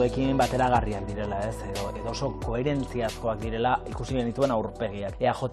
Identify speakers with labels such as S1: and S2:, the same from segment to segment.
S1: proiektuekin bateragarriak direla, ez, edo oso koherentziazkoak direla ikusi genituen aurpegiak. EAJ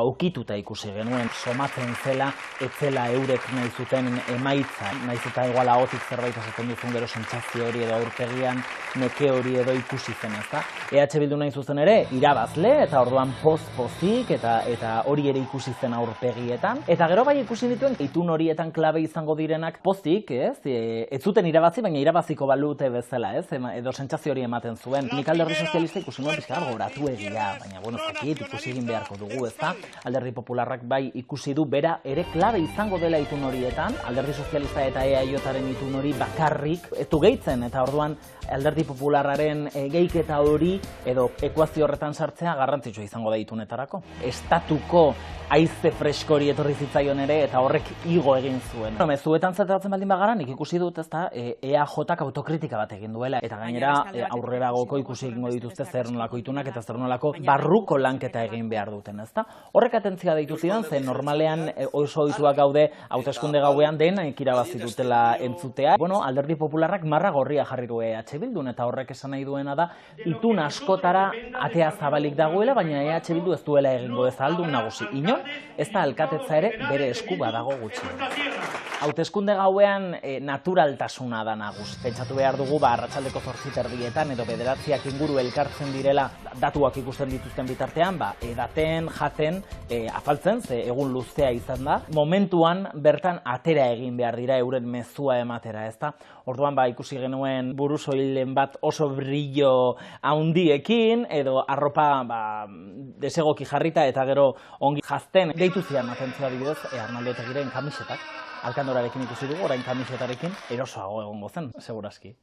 S1: ukituta ikusi genuen, somatzen zela, etzela eurek nahi zuten emaitza, nahiz eta igual ahotik zerbait esaten duzun gero sentsazio hori edo aurpegian neke hori edo ikusi zen, ezta? EH Bildu nahi zuzen ere, irabazle, eta orduan pozik eta hori ere ikusi zen aurpegietan. Eta gero bai ikusi dituen, itun horietan klabe izango direnak pozik, ez? Ez zuten irabazi, baina irabaziko balute bezala, ez? Edo sentsazio hori ematen zuen. Nik Alderdi Sozialista ikusi nuen pixka goratu egia, baina zakit, ikusi egin beharko dugu, ezta? Alderdi Popularrak bai ikusi du bera ere klabe izango dela itun horietan, Alderdi Sozialista eta EAJaren itun hori bakarrik ez du gehitzen, eta orduan Alderdi Popularraren gehiketa hori edo ekuazio horretan sartzea garrantzitsua izango da itunetarako. Estatuko haize freskori etorri zitzaion ere eta horrek igo egin zuen. Mezuetan zentratzen baldin bagara, nik ikusi dut, ezta, EAJak autokritika bat egin duela, eta gainera aurreragoko ikusi egingo dituzte zer nolako itunak eta zer nolako barruko lanketa egin behar duten, ezta? Horrek atentzioa deitu zidan, ze normalean oso ohituak gaude hauteskunde gauean denak irabazi dutela entzutea. Alderdi Popularrak marra gorria jarri du EH Bildun, eta horrek esan nahi duena da itun askotara atea zabalik dagoela, baina EH Bildu ez duela egingo ez aldun nagusi. Inon, ez da alkatetza ere bere esku badago gutxi. Hauteskunde gauean naturaltasuna da nagusi. Pentsatu behar dugu, arratsaldeko 8:00 edo 9:00 inguru elkartzen direla datuak ikusten dituzten bitartean, edaten, jaten, afaltzen, ze egun luzea izan da. Momentuan bertan atera egin behar dira euren mezua ematera, ezta? Orduan ikusi genuen burusoilen bat oso brillo handiekin, edo arropa desegoki jarrita eta gero ongi jazten. Deitu zian atentzioa adibidez, Arnaldo Otegiren kamisetak. Alkandorarekin ikusi dugu, orain kamisetarekin erosoago egongo zen, segurazki.